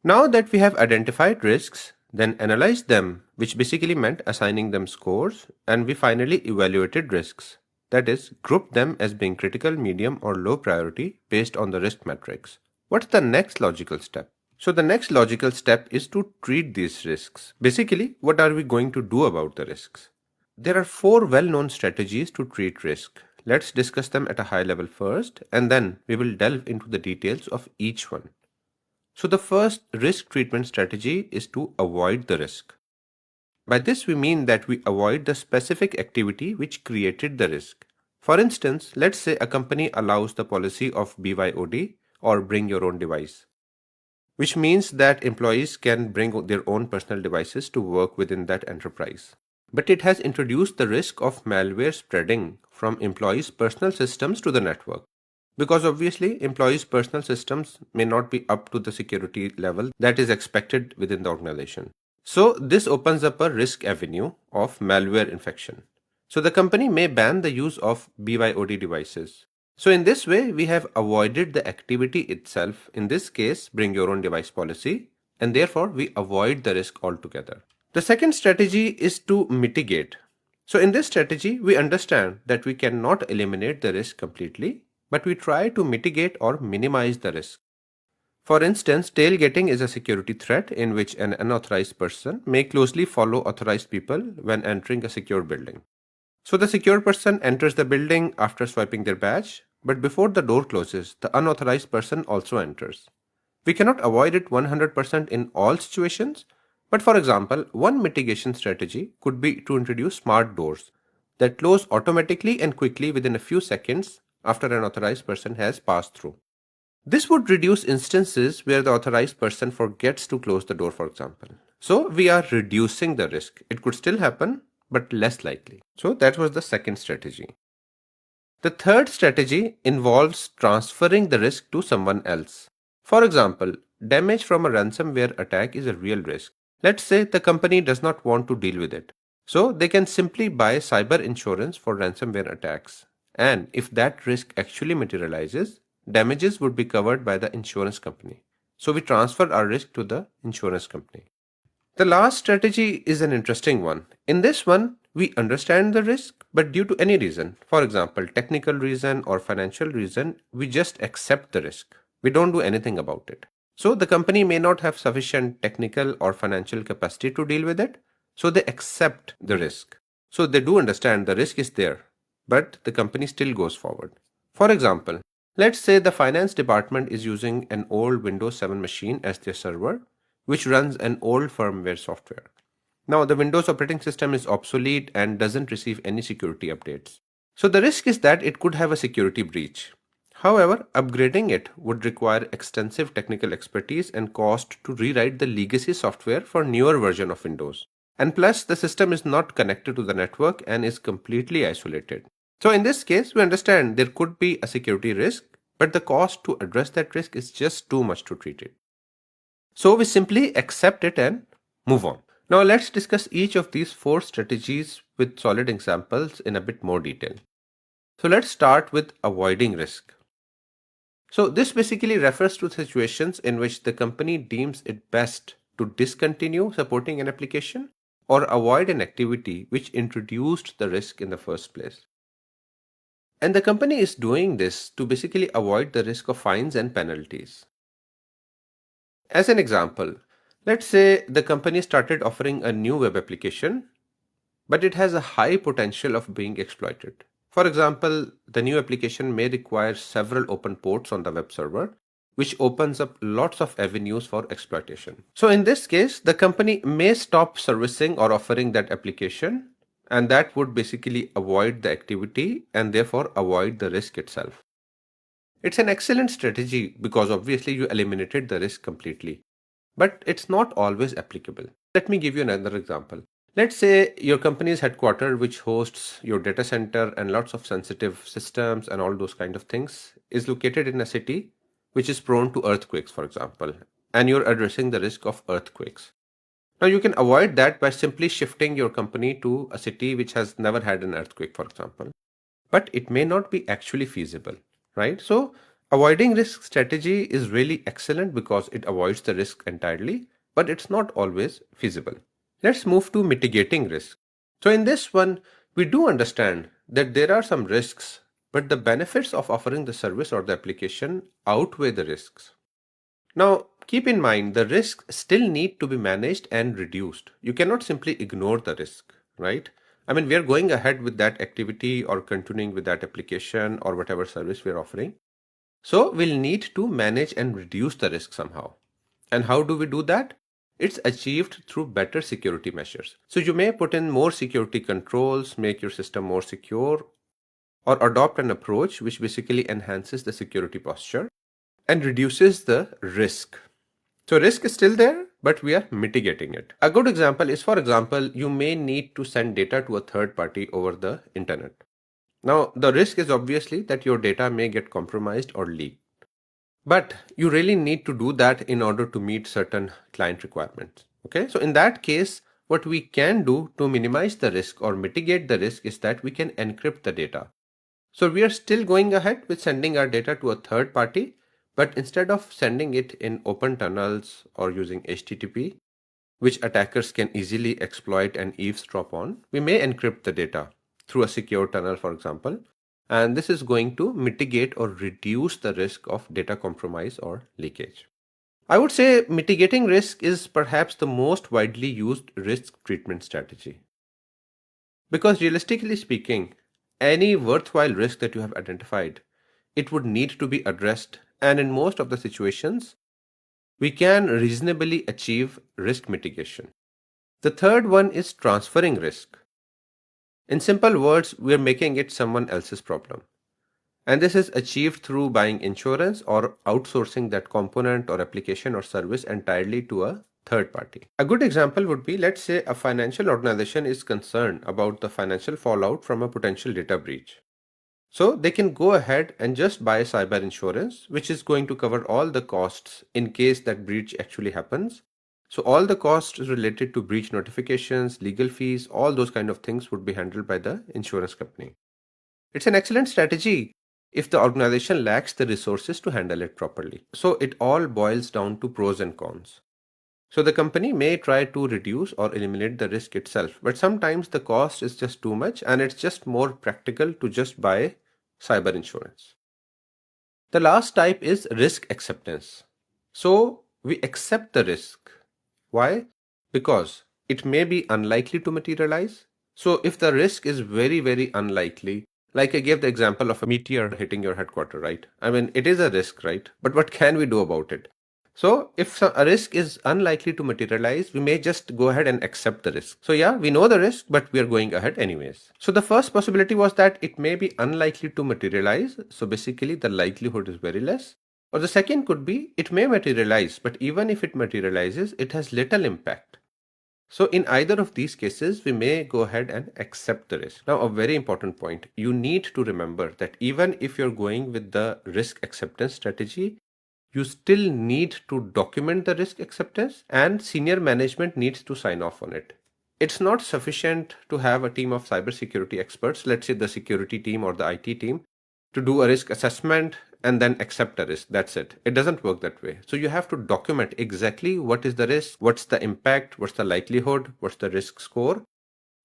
Now that we have identified risks, then analyzed them, which basically meant assigning them scores, and we finally evaluated risks. That is, grouped them as being critical, medium, or low priority based on the risk metrics. What's the next logical step? So the next logical step is to treat these risks. Basically, what are we going to do about the risks? There are four well-known strategies to treat risk. Let's discuss them at a high level first, and then we will delve into the details of each one. So the first risk treatment strategy is to avoid the risk. By this we mean that we avoid the specific activity which created the risk. For instance, let's say a company allows the policy of BYOD, or bring your own device, which means that employees can bring their own personal devices to work within that enterprise. But it has introduced the risk of malware spreading from employees' personal systems to the network. Because obviously, employees' personal systems may not be up to the security level that is expected within the organization. So, this opens up a risk avenue of malware infection. So, the company may ban the use of BYOD devices. So, in this way, we have avoided the activity itself, in this case, bring your own device policy, and therefore we avoid the risk altogether. The second strategy is to mitigate. So, in this strategy, we understand that we cannot eliminate the risk completely, but we try to mitigate or minimize the risk. For instance, tailgating is a security threat in which an unauthorized person may closely follow authorized people when entering a secure building. So the secure person enters the building after swiping their badge, but before the door closes, the unauthorized person also enters. We cannot avoid it 100% in all situations, but for example, one mitigation strategy could be to introduce smart doors that close automatically and quickly within a few seconds after an authorized person has passed through. This would reduce instances where the authorized person forgets to close the door, for example. So we are reducing the risk. It could still happen, but less likely. So that was the second strategy. The third strategy involves transferring the risk to someone else. For example, damage from a ransomware attack is a real risk. Let's say the company does not want to deal with it. So they can simply buy cyber insurance for ransomware attacks. And if that risk actually materializes, damages would be covered by the insurance company. So we transfer our risk to the insurance company. The last strategy is an interesting one. In this one, we understand the risk, but due to any reason, for example, technical reason or financial reason, we just accept the risk. We don't do anything about it. So the company may not have sufficient technical or financial capacity to deal with it, so they accept the risk. So they do understand the risk is there, but the company still goes forward. For example, let's say the finance department is using an old Windows 7 machine as their server, which runs an old firmware software. Now, the Windows operating system is obsolete and doesn't receive any security updates. So the risk is that it could have a security breach. However, upgrading it would require extensive technical expertise and cost to rewrite the legacy software for newer version of Windows. And plus, the system is not connected to the network and is completely isolated. So in this case, we understand there could be a security risk, but the cost to address that risk is just too much to treat it. So we simply accept it and move on. Now let's discuss each of these four strategies with solid examples in a bit more detail. So let's start with avoiding risk. So this basically refers to situations in which the company deems it best to discontinue supporting an application or avoid an activity which introduced the risk in the first place. And the company is doing this to basically avoid the risk of fines and penalties. As an example, let's say the company started offering a new web application, but it has a high potential of being exploited. For example, the new application may require several open ports on the web server, which opens up lots of avenues for exploitation. So in this case, the company may stop servicing or offering that application, and that would basically avoid the activity and therefore avoid the risk itself. It's an excellent strategy because obviously you eliminated the risk completely, but it's not always applicable. Let me give you another example. Let's say your company is headquartered, which hosts your data center and lots of sensitive systems and all those kind of things, is located in a city which is prone to earthquakes, for example, and you're addressing the risk of earthquakes. Now you can avoid that by simply shifting your company to a city which has never had an earthquake, for example, but it may not be actually feasible, right? So Avoiding risk strategy is really excellent because it avoids the risk entirely, but it's not always feasible. Let's move to mitigating risk. So in this one, we do understand that there are some risks, but the benefits of offering the service or the application outweigh the risks. Now, keep in mind the risks still need to be managed and reduced. You cannot simply ignore the risk, right? I mean, we are going ahead with that activity or continuing with that application or whatever service we are offering. So we'll need to manage and reduce the risk somehow. And how do we do that? It's achieved through better security measures. So you may put in more security controls, make your system more secure, or adopt an approach which basically enhances the security posture and reduces the risk. So risk is still there, but we are mitigating it. A good example is, for example, you may need to send data to a third party over the internet. Now, the risk is obviously that your data may get compromised or leaked. But you really need to do that in order to meet certain client requirements. Okay, so in that case, what we can do to minimize the risk or mitigate the risk is that we can encrypt the data. So we are still going ahead with sending our data to a third party, but instead of sending it in open tunnels or using HTTP, which attackers can easily exploit and eavesdrop on, we may encrypt the data through a secure tunnel, for example, and this is going to mitigate or reduce the risk of data compromise or leakage. I would say mitigating risk is perhaps the most widely used risk treatment strategy. Because realistically speaking, any worthwhile risk that you have identified, it would need to be addressed, and in most of the situations, we can reasonably achieve risk mitigation. The third one is transferring risk. In simple words, we are making it someone else's problem. And this is achieved through buying insurance or outsourcing that component or application or service entirely to a third party. A good example would be, let's say a financial organization is concerned about the financial fallout from a potential data breach. So they can go ahead and just buy cyber insurance, which is going to cover all the costs in case that breach actually happens. So all the costs related to breach notifications, legal fees, all those kind of things would be handled by the insurance company. It's an excellent strategy if the organization lacks the resources to handle it properly. So it all boils down to pros and cons. So the company may try to reduce or eliminate the risk itself, but sometimes the cost is just too much and it's just more practical to just buy cyber insurance. The last type is risk acceptance. So we accept the risk. Why? Because it may be unlikely to materialize. So if the risk is very, very unlikely, like I gave the example of a meteor hitting your headquarters, right? I mean, it is a risk, right? But what can we do about it? So if a risk is unlikely to materialize, we may just go ahead and accept the risk. So yeah, we know the risk, but we are going ahead anyways. So the first possibility was that it may be unlikely to materialize. So basically the likelihood is very less. Or the second could be it may materialize, but even if it materializes, it has little impact. So in either of these cases, we may go ahead and accept the risk. Now, a very important point, you need to remember that even if you're going with the risk acceptance strategy, you still need to document the risk acceptance and senior management needs to sign off on it. It's not sufficient to have a team of cybersecurity experts, let's say the security team or the IT team, to do a risk assessment and then accept a risk. That's it. It doesn't work that way. So you have to document exactly what is the risk, what's the impact, what's the likelihood, what's the risk score.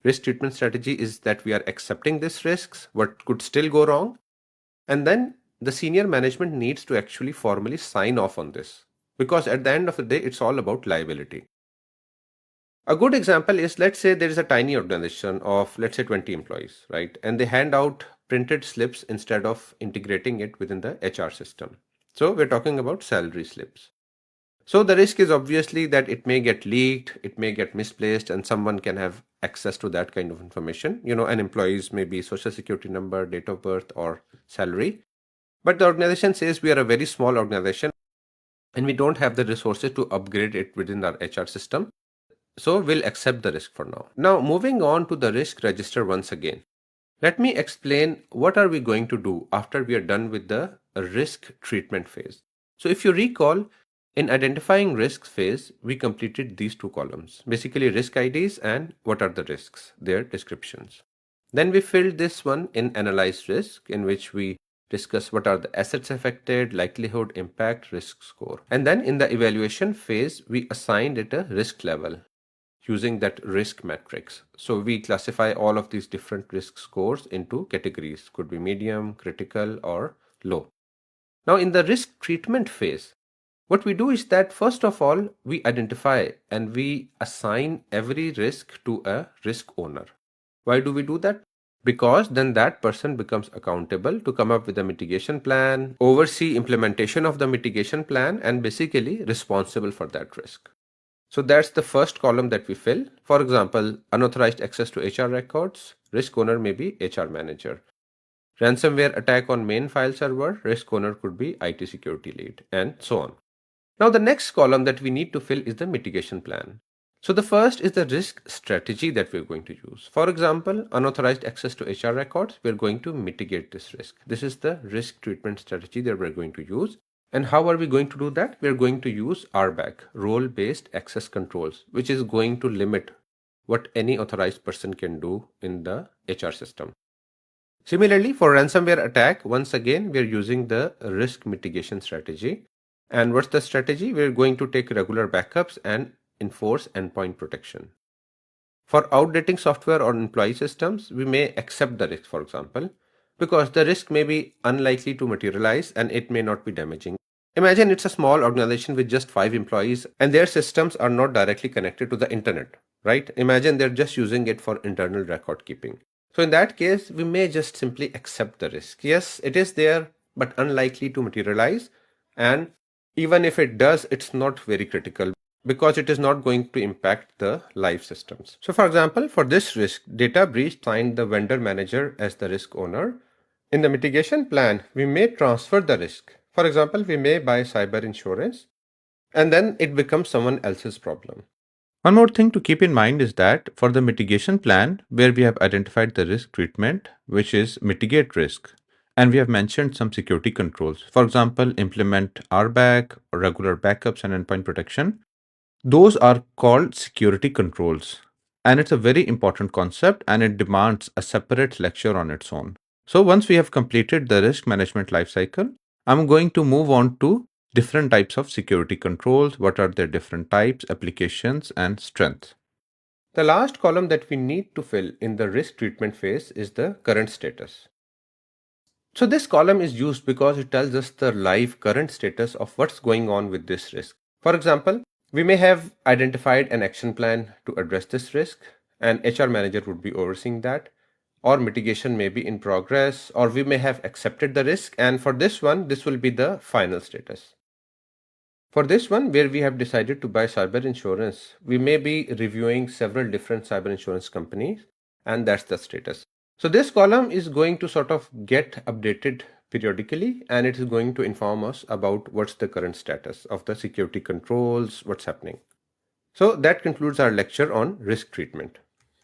Risk treatment strategy is that we are accepting these risks, what could still go wrong, and then the senior management needs to actually formally sign off on this, because at the end of the day, it's all about liability. A good example is, let's say there is a tiny organization of, let's say 20 employees, right? And they hand out printed slips instead of integrating it within the HR system. So we're talking about salary slips. So the risk is obviously that it may get leaked, it may get misplaced, and someone can have access to that kind of information. You know, an employee's maybe social security number, date of birth, or salary. But the organization says we are a very small organization and we don't have the resources to upgrade it within our HR system. So we'll accept the risk for now. Now moving on to the risk register once again. Let me explain what are we going to do after we are done with the risk treatment phase. So if you recall, in identifying risks phase, we completed these two columns, basically risk IDs and what are the risks, their descriptions. Then we filled this one in analyze risk, in which we discuss what are the assets affected, likelihood, impact, risk score. And then in the evaluation phase, we assigned it a risk level using that risk matrix. So we classify all of these different risk scores into categories, could be medium, critical, or low. Now in the risk treatment phase, what we do is that first of all, we identify and we assign every risk to a risk owner. Why do we do that? Because then that person becomes accountable to come up with a mitigation plan, oversee implementation of the mitigation plan, and basically responsible for that risk. So that's the first column that we fill. For example, unauthorized access to HR records, risk owner may be HR manager. Ransomware attack on main file server, risk owner could be IT security lead, and so on. Now the next column that we need to fill is the mitigation plan. So the first is the risk strategy that we're going to use. For example, unauthorized access to HR records, we're going to mitigate this risk. This is the risk treatment strategy that we're going to use. And how are we going to do that? We're going to use RBAC, role-based access controls, which is going to limit what any authorized person can do in the HR system. Similarly, for ransomware attack, once again, we're using the risk mitigation strategy. And what's the strategy? We're going to take regular backups and enforce endpoint protection. For outdating software or employee systems, we may accept the risk, for example, because the risk may be unlikely to materialize and it may not be damaging. Imagine it's a small organization with just 5 employees and their systems are not directly connected to the internet, right? Imagine they're just using it for internal record keeping. So in that case, we may just simply accept the risk. Yes, it is there, but unlikely to materialize. And even if it does, it's not very critical because it is not going to impact the live systems. So for example, for this risk, data breach signed the vendor manager as the risk owner. In the mitigation plan, we may transfer the risk. For example, we may buy cyber insurance and then it becomes someone else's problem. One more thing to keep in mind is that for the mitigation plan, where we have identified the risk treatment, which is mitigate risk, and we have mentioned some security controls. For example, implement RBAC or regular backups and endpoint protection. Those are called security controls. And it's a very important concept and it demands a separate lecture on its own. So once we have completed the risk management lifecycle, I'm going to move on to different types of security controls. What are their different types, applications, and strengths? The last column that we need to fill in the risk treatment phase is the current status. So this column is used because it tells us the live current status of what's going on with this risk. For example, we may have identified an action plan to address this risk, and HR manager would be overseeing that, or mitigation may be in progress, or we may have accepted the risk, and for this one, this will be the final status. For this one, where we have decided to buy cyber insurance, we may be reviewing several different cyber insurance companies, and that's the status. So this column is going to sort of get updated periodically, and it is going to inform us about what's the current status of the security controls, what's happening. So that concludes our lecture on risk treatment.